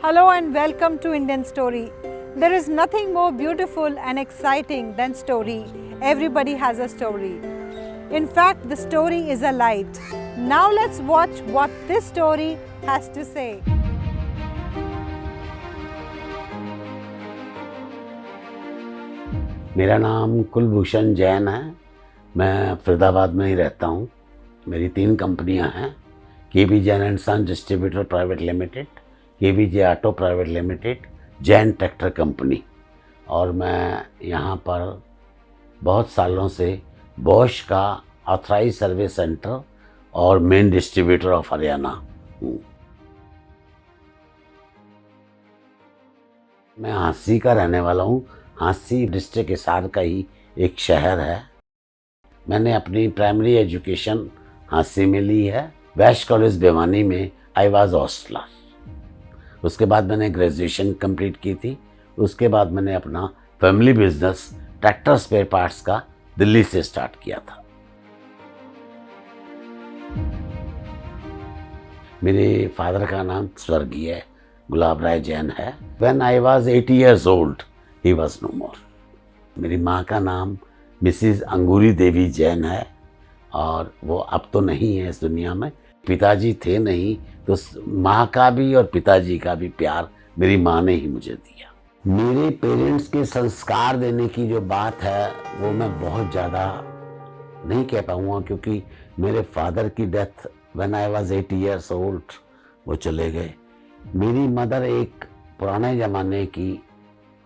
Hello and welcome to Indian Story. There is nothing more beautiful and exciting than story. Everybody has a story. In fact, the story is a light. Now let's watch what this story has to say. मेरा नाम कुलभूषण जैन है। मैं फरीदाबाद में ही रहता हूँ। मेरी 3 कंपनियाँ हैं, KB Jain and son distributor private limited, KBJ auto private limited, Jain tractor company. और मैं यहाँ पर बहुत सालों से बॉश का ऑथराइज सर्विस सेंटर और मेन डिस्ट्रीब्यूटर ऑफ हरियाणा हूँ। मैं हांसी का रहने वाला हूँ। हांसी डिस्ट्रिक्ट हिसार का ही एक शहर है। मैंने अपनी प्राइमरी एजुकेशन हांसी में ली है। वैश्य कॉलेज भिवानी में आई वाज हॉस्टलर। उसके बाद मैंने ग्रेजुएशन कंप्लीट की थी। उसके बाद मैंने अपना family business tractor spare parts का दिल्ली से स्टार्ट किया था। मेरे फादर का नाम स्वर्गीय गुलाब राय जैन है। When I was 8 years old, he was no more. मेरी माँ का नाम मिसिज अंगूरी देवी जैन है और वो अब तो नहीं है इस दुनिया में। पिताजी थे नहीं, तो माँ का भी और पिताजी का भी प्यार मेरी माँ ने ही मुझे दिया। मेरे पेरेंट्स के संस्कार देने की जो बात है वो मैं बहुत ज़्यादा नहीं कह पाऊँगा, क्योंकि मेरे फादर की death when I was 8 years old वो चले गए। मेरी मदर एक पुराने ज़माने की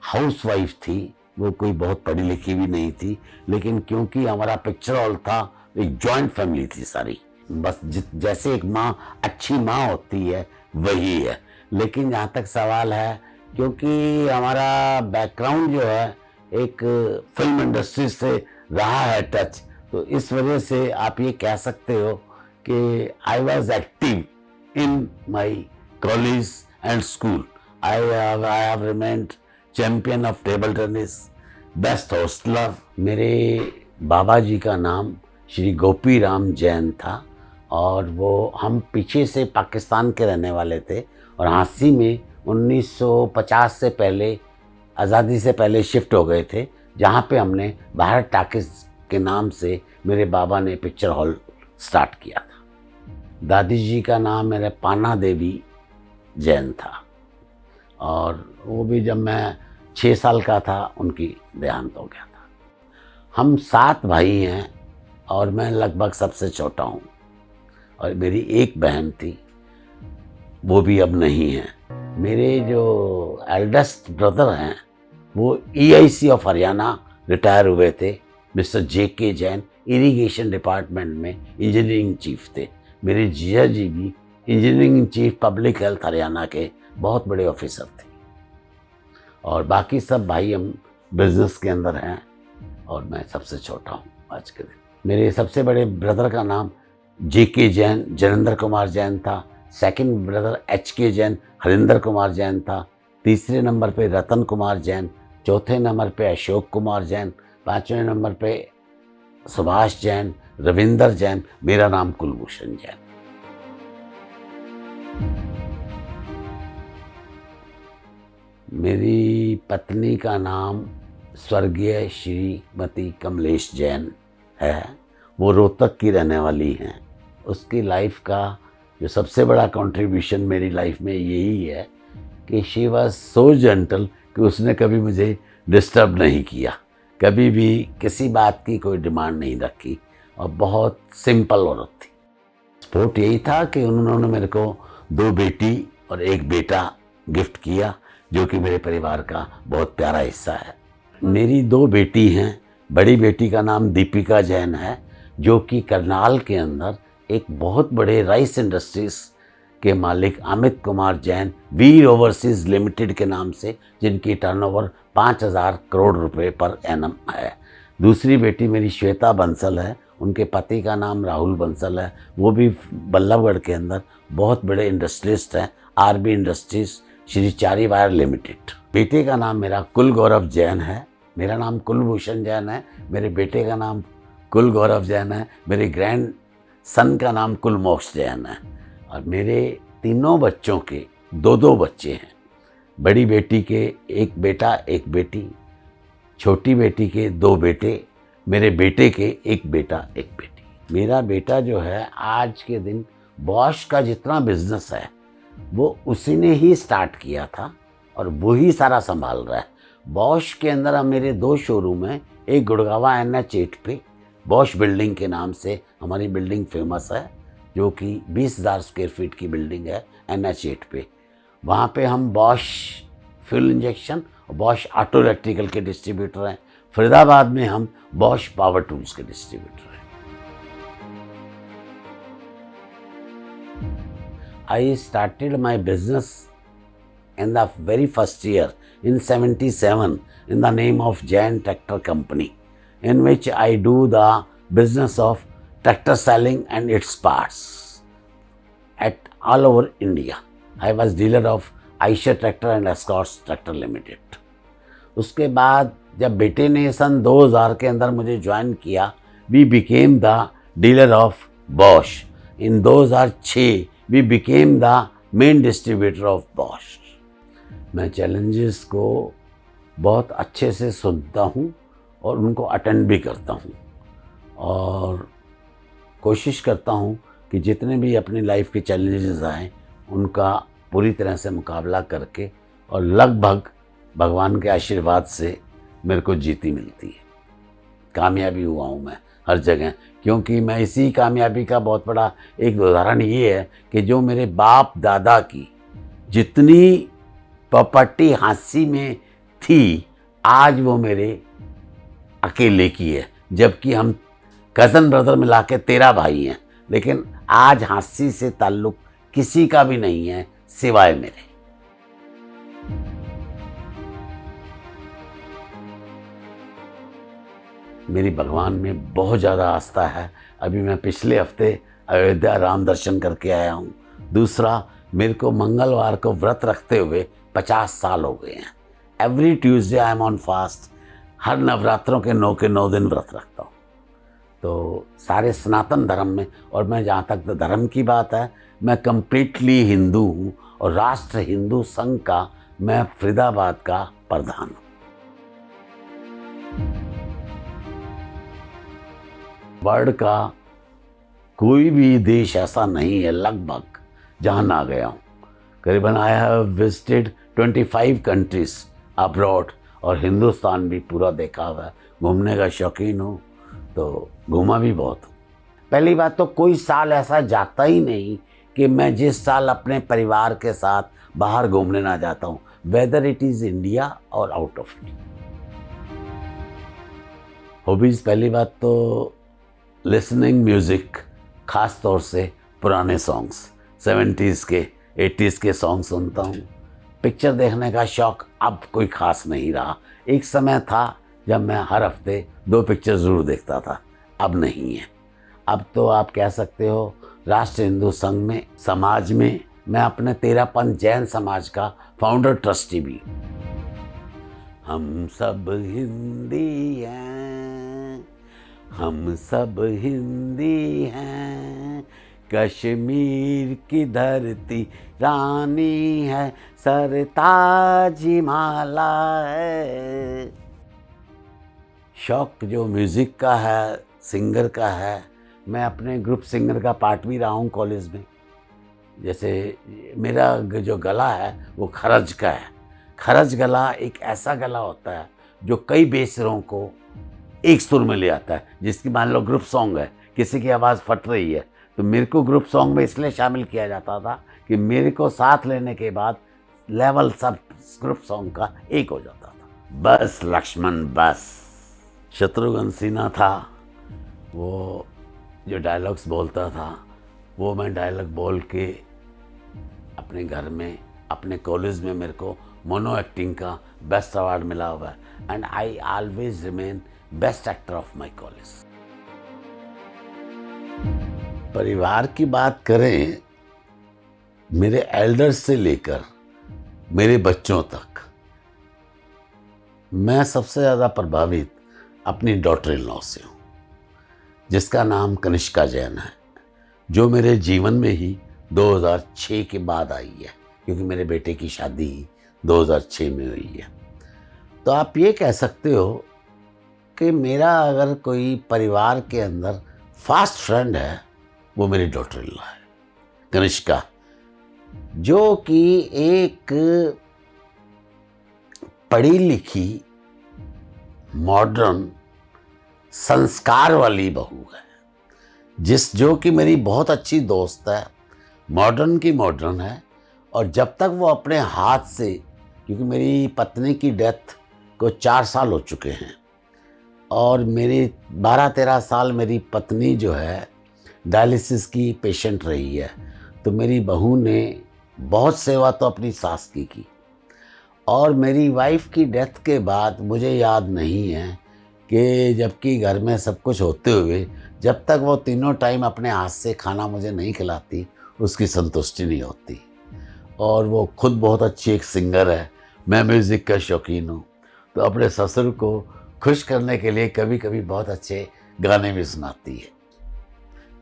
हाउसवाइफ थी। वो कोई बहुत पढ़ी लिखी भी नहीं थी, लेकिन क्योंकि हमारा पिक्चर हॉल था, एक जॉइंट फैमिली थी सारी। बस जैसे एक माँ अच्छी माँ होती है वही है। लेकिन जहाँ तक सवाल है, क्योंकि हमारा बैकग्राउंड जो है एक फिल्म इंडस्ट्री से रहा है टच, तो इस वजह से आप ये कह सकते हो कि I was active in my college and school. I have remained champion of table tennis, best hosteller. मेरे बाबा जी का नाम श्री गोपी राम जैन था और वो हम पीछे से पाकिस्तान के रहने वाले थे और हांसी में 1950 से पहले, आज़ादी से पहले शिफ्ट हो गए थे, जहाँ पे हमने भारत टाकिस के नाम से मेरे बाबा ने पिक्चर हॉल स्टार्ट किया था। दादी जी का नाम मेरे पाना देवी जैन था और वो भी जब मैं 6 साल का था उनकी देहांत हो गया था। हम 7 भाई हैं और मैं लगभग सबसे छोटा हूँ और मेरी एक बहन थी, वो भी अब नहीं है। मेरे जो एल्डेस्ट ब्रदर हैं वो EIC ऑफ हरियाणा रिटायर हुए थे। Mister JK Jain irrigation department में इंजीनियरिंग चीफ थे। मेरे जीजा जी भी engineering chief public health Haryana के बहुत बड़े ऑफिसर थे और बाकी सब भाई हम बिजनेस के अंदर हैं और मैं सबसे छोटा हूँ आज के दिन। मेरे सबसे बड़े ब्रदर का नाम JK जैन जनेंद्र कुमार जैन था। Second brother HK Jain Harinder Kumar Jain था। तीसरे नंबर पे रतन कुमार जैन, चौथे नंबर पे अशोक कुमार जैन, 5वें नंबर पे सुभाष जैन, रविंदर जैन। मेरा नाम कुलभूषण जैन। मेरी पत्नी का नाम स्वर्गीय श्रीमती कमलेश जैन है। वो रोहतक की रहने वाली हैं। उसकी लाइफ का जो सबसे बड़ा कंट्रीब्यूशन मेरी लाइफ में यही है कि शी वाज सो जेंटल कि उसने कभी मुझे डिस्टर्ब नहीं किया, कभी भी किसी बात की कोई डिमांड नहीं रखी और बहुत सिंपल औरत थी। सपोर्ट यही था कि उन्होंने मेरे को 2 बेटी और 1 बेटा गिफ्ट किया, जो कि मेरे परिवार का बहुत प्यारा हिस्सा है। मेरी 2 बेटी हैं। बड़ी बेटी का नाम दीपिका जैन है, जो कि करनाल के अंदर एक बहुत बड़े राइस इंडस्ट्रीज के मालिक अमित कुमार जैन वीर ओवरसीज लिमिटेड के नाम से, जिनकी टर्नओवर 5000 करोड़ रुपए पर एनम है। दूसरी बेटी मेरी श्वेता बंसल है। उनके पति का नाम राहुल बंसल है। वो भी बल्लभगढ़ के अंदर बहुत बड़े इंडस्ट्रियलिस्ट हैं, RB इंडस्ट्रीज श्री चारी वायर लिमिटेड। बेटे का नाम मेरा कुल गौरव जैन है। मेरा नाम कुलभूषण जैन है। मेरे बेटे का नाम कुल गौरव जैन है। मेरे ग्रैंड सन का नाम कुलमोक्ष जैन है और मेरे तीनों बच्चों के 2-2 बच्चे हैं। बड़ी बेटी के एक बेटा एक बेटी, छोटी बेटी के 2 बेटे, मेरे बेटे के एक बेटा एक बेटी। मेरा बेटा जो है आज के दिन बॉश का जितना बिजनेस है वो उसी ने ही स्टार्ट किया था और वो ही सारा संभाल रहा है। बॉश के अंदर अब मेरे 2 शोरूम हैं, एक गुड़गावा NH8 पे बॉश बिल्डिंग के नाम से हमारी बिल्डिंग फेमस है, जो कि 20,000 स्क्वायर फीट की बिल्डिंग है NH8 पे। वहाँ पे हम बॉश फ्यूल इंजेक्शन और बॉश ऑटो इलेक्ट्रिकल के डिस्ट्रीब्यूटर हैं। फरीदाबाद में हम बॉश पावर टूल्स के डिस्ट्रीब्यूटर हैं। I started my business in the very first year in 77 in the name of Jain Tractor Company, in which I do the business of tractor selling and its parts at all over India. I was dealer of Eicher Tractor and Escorts Tractor Limited. उसके बाद जब बेटे ने सन 2000 के अंदर मुझे join किया, we became the dealer of Bosch. In 2006 we became the main distributor of Bosch. मैं चैलेंजेस को बहुत अच्छे से सुनता हूँ और उनको अटेंड भी करता हूँ और कोशिश करता हूँ कि जितने भी अपनी लाइफ के चैलेंजेस आएँ उनका पूरी तरह से मुकाबला करके, और लगभग भगवान के आशीर्वाद से मेरे को जीती मिलती है। कामयाबी हुआ हूँ मैं हर जगह, क्योंकि मैं इसी कामयाबी का बहुत बड़ा एक उदाहरण ये है कि जो मेरे बाप दादा की जितनी प्रॉपर्टी हांसी में थी, आज वो मेरे अकेले की है। जबकि हम कज़न ब्रदर मिला के 13 भाई हैं, लेकिन आज हांसी से ताल्लुक़ किसी का भी नहीं है सिवाय मेरे। मेरी भगवान में बहुत ज़्यादा आस्था है। अभी मैं पिछले हफ्ते अयोध्या राम दर्शन करके आया हूँ। दूसरा, मेरे को मंगलवार को व्रत रखते हुए 50 साल हो गए हैं। Every Tuesday I am on fast. हर नवरात्रों के 9 दिन व्रत रखता हूँ। तो सारे सनातन धर्म में, और मैं जहाँ तक धर्म की बात है, मैं कंप्लीटली हिंदू हूँ और राष्ट्र हिंदू संघ का मैं फरीदाबाद का प्रधान हूँ। वर्ल्ड का कोई भी देश ऐसा नहीं है लगभग जहाँ ना गया हूँ। करीबन I have visited 25 countries abroad, और हिंदुस्तान भी पूरा देखा हुआ है। घूमने का शौकीन हूँ तो घूमा भी बहुत हूँ। पहली बात तो कोई साल ऐसा जाता ही नहीं कि मैं जिस साल अपने परिवार के साथ बाहर घूमने ना जाता हूँ, वेदर इट इज़ इंडिया और आउट ऑफ इंडिया। हॉबीज़, पहली बात तो लिसनिंग म्यूज़िक, ख़ास तौर से पुराने सॉन्ग्स, 70s के 80s के सॉन्ग सुनता हूँ। पिक्चर देखने का शौक़ अब कोई ख़ास नहीं रहा। एक समय था जब मैं हर हफ्ते 2 पिक्चर ज़रूर देखता था, अब नहीं है। अब तो आप कह सकते हो राष्ट्र हिंदू संघ में, समाज में मैं अपने 13 पंथ जैन समाज का फाउंडर ट्रस्टी भी। हम सब हिंदी हैं, हम सब हिंदी हैं, कश्मीर की धरती रानी है, सरताज हिमाला है। शौक जो म्यूज़िक का है, सिंगर का है, मैं अपने ग्रुप सिंगर का पार्ट भी रहा हूँ कॉलेज में। जैसे मेरा जो गला है वो खरज का है। खरज गला एक ऐसा गला होता है जो कई बेसुरों को एक सुर में ले आता है। जिसकी मान लो ग्रुप सॉन्ग है, किसी की आवाज़ फट रही है, तो मेरे को ग्रुप सॉन्ग में इसलिए शामिल किया जाता था कि मेरे को साथ लेने के बाद लेवल सब ग्रुप सॉन्ग का एक हो जाता था। बस लक्ष्मण बस। शत्रुघ्न सिन्हा था, वो जो डायलॉग्स बोलता था वो मैं डायलॉग बोल के अपने घर में, अपने कॉलेज में मेरे को मोनो एक्टिंग का बेस्ट अवार्ड मिला हुआ है। And I always remain best actor of my college. परिवार की बात करें, मेरे एल्डर्स से लेकर मेरे बच्चों तक, मैं सबसे ज़्यादा प्रभावित अपनी डॉटर इन लॉ से हूँ, जिसका नाम कनिष्का जैन है, जो मेरे जीवन में ही 2006 के बाद आई है, क्योंकि मेरे बेटे की शादी 2006 में हुई है। तो आप ये कह सकते हो कि मेरा अगर कोई परिवार के अंदर फास्ट फ्रेंड है वो मेरी डॉटर इन लॉ है कनिष्का, जो कि एक पढ़ी लिखी मॉडर्न संस्कार वाली बहू है, जो कि मेरी बहुत अच्छी दोस्त है, मॉडर्न की मॉडर्न है। और जब तक वो अपने हाथ से, क्योंकि मेरी पत्नी की डेथ को 4 साल हो चुके हैं और मेरी 12-13 साल मेरी पत्नी जो है डायलिसिस की पेशेंट रही है, तो मेरी बहू ने बहुत सेवा तो अपनी सास की। और मेरी वाइफ की डेथ के बाद मुझे याद नहीं है कि जबकि घर में सब कुछ होते हुए जब तक वो तीनों टाइम अपने हाथ से खाना मुझे नहीं खिलाती उसकी संतुष्टि नहीं होती। और वो खुद बहुत अच्छी एक सिंगर है, मैं म्यूज़िक का शौकीन हूँ, तो अपने ससुर को खुश करने के लिए कभी कभी बहुत अच्छे गाने भी सुनाती है।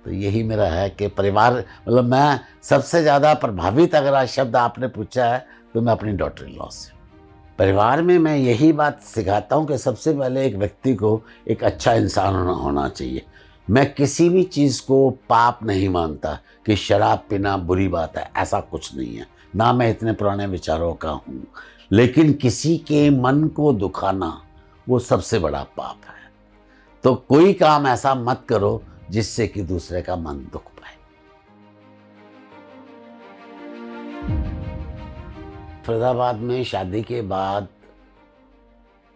तो यही मेरा है कि परिवार, मतलब मैं सबसे ज़्यादा प्रभावित अगर आज शब्द आपने पूछा है तो मैं अपनी डॉटर इन लॉ से। परिवार में मैं यही बात सिखाता हूँ कि सबसे पहले एक व्यक्ति को एक अच्छा इंसान होना चाहिए। मैं किसी भी चीज़ को पाप नहीं मानता कि शराब पीना बुरी बात है, ऐसा कुछ नहीं है, ना मैं इतने पुराने विचारों का हूँ। लेकिन किसी के मन को दुखाना वो सबसे बड़ा पाप है। तो कोई काम ऐसा मत करो जिससे कि दूसरे का मन दुख पाए। फरीदाबाद में शादी के बाद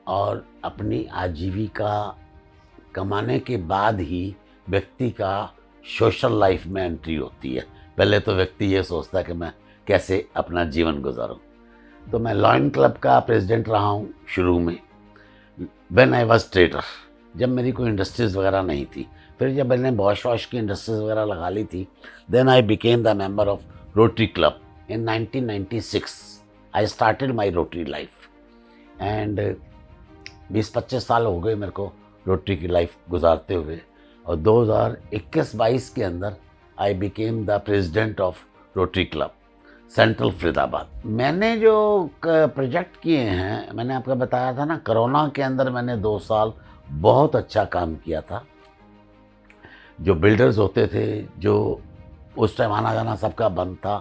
और अपनी आजीविका कमाने के बाद ही व्यक्ति का सोशल लाइफ में एंट्री होती है। पहले तो व्यक्ति ये सोचता है कि मैं कैसे अपना जीवन गुजारूं। तो मैं लॉयन क्लब का प्रेसिडेंट रहा हूं शुरू में, व्हेन आई वाज ट्रेडर, जब मेरी कोई इंडस्ट्रीज़ वगैरह नहीं थी। फिर जब मैंने बॉश वॉश की इंडस्ट्रीज़ वगैरह लगा ली थी, then I became the member of Rotary Club in 1996। I started my Rotary life and 20-25 साल हो गए मेरे को रोटरी की लाइफ गुजारते हुए। और 2021-22 के अंदर आई became the president of Rotary club central Faridabad. मैंने जो प्रोजेक्ट किए हैं, मैंने आपको बताया था ना, कोरोना के अंदर मैंने 2 साल बहुत अच्छा काम किया था। जो बिल्डर्स होते थे, जो उस टाइम आना जाना सबका बंद था,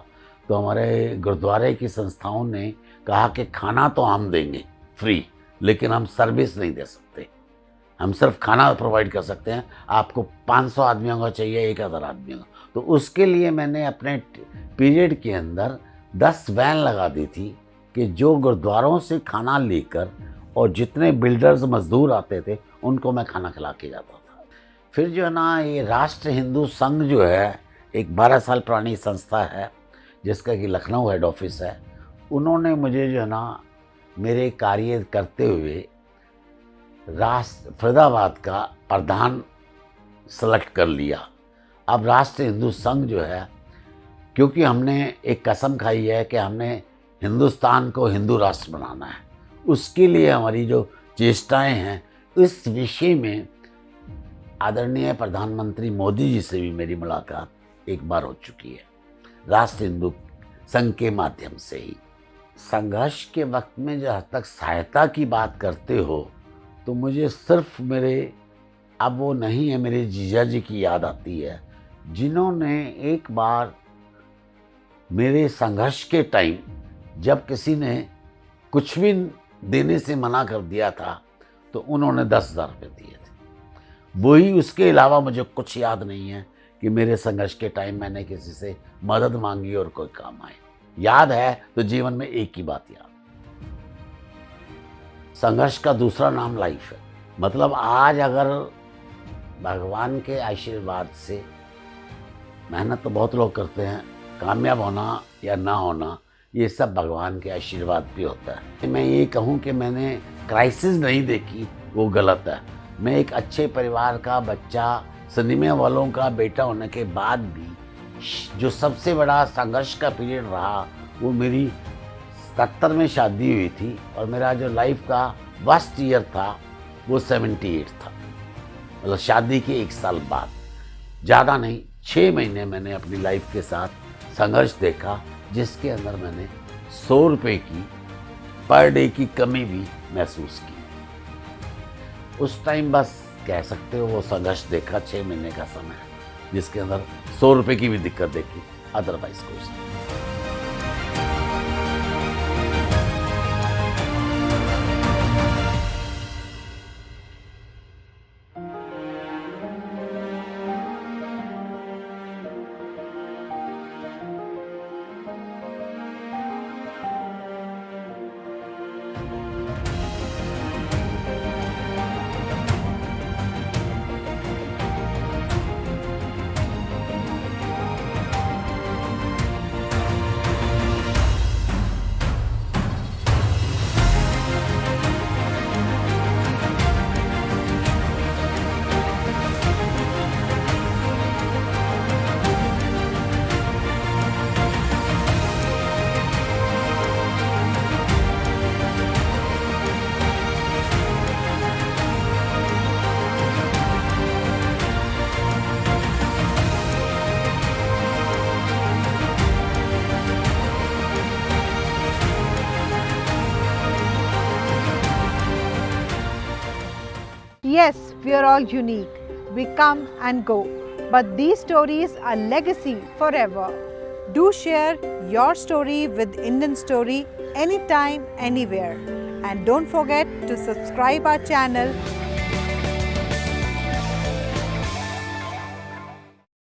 तो हमारे गुरुद्वारे की संस्थाओं ने कहा कि खाना तो हम देंगे फ्री, लेकिन हम सर्विस नहीं दे सकते, हम सिर्फ खाना प्रोवाइड कर सकते हैं। आपको 500 आदमियों का चाहिए, 1000 आदमियों का। तो उसके लिए मैंने अपने पीरियड के अंदर 10 वैन लगा दी थी कि जो गुरुद्वारों से खाना लेकर और जितने बिल्डर्स मजदूर आते थे उनको मैं खाना खिला के जाता था। फिर जो है ना, ये राष्ट्र हिंदू संघ जो है, एक 12 साल पुरानी संस्था है जिसका कि लखनऊ हेड ऑफिस है, उन्होंने मुझे जो है ना मेरे कार्य करते हुए फरीदाबाद का प्रधान सेलेक्ट कर लिया। अब राष्ट्र हिंदू संघ जो है, क्योंकि हमने एक कसम खाई है कि हमने हिंदुस्तान को हिंदू राष्ट्र बनाना है, उसके लिए हमारी जो चेष्टाएं हैं, इस विषय में आदरणीय प्रधानमंत्री मोदी जी से भी मेरी मुलाकात एक बार हो चुकी है, राष्ट्र हिंदू संघ के माध्यम से ही। संघर्ष के वक्त में जहाँ तक सहायता की बात करते हो, तो मुझे सिर्फ मेरे, अब वो नहीं है, मेरे जीजा जी की याद आती है, जिन्होंने एक बार मेरे संघर्ष के टाइम, जब किसी ने कुछ भी देने से मना कर दिया था, तो उन्होंने 10,000 रुपये दिए थे। वही, उसके अलावा मुझे कुछ याद नहीं है कि मेरे संघर्ष के टाइम मैंने किसी से मदद मांगी और कोई काम आए। याद है तो जीवन में एक ही बात याद, संघर्ष का दूसरा नाम लाइफ है। मतलब आज अगर भगवान के आशीर्वाद से, मेहनत तो बहुत लोग करते हैं, कामयाब होना या ना होना ये सब भगवान के आशीर्वाद भी होता है। मैं ये कहूँ कि मैंने क्राइसिस नहीं देखी, वो गलत है। मैं एक अच्छे परिवार का बच्चा, सिनेमा वालों का बेटा होने के बाद भी जो सबसे बड़ा संघर्ष का पीरियड रहा, वो मेरी 77 में शादी हुई थी और मेरा जो लाइफ का वर्स्ट ईयर था वो 78 था। मतलब शादी के 1 साल बाद, ज़्यादा नहीं, 6 महीने मैंने अपनी लाइफ के साथ संघर्ष देखा, जिसके अंदर मैंने 100 रुपये की पर डे की कमी भी महसूस की। उस टाइम बस कह सकते हो वो संघर्ष देखा, 6 महीने का समय जिसके अंदर 100 रुपए की भी दिक्कत देखी, अदरवाइज कुछ नहीं। Yes, we are all unique. We come and go. But these stories are legacy forever. Do share your story with Indian Story anytime, anywhere. And don't forget to subscribe our channel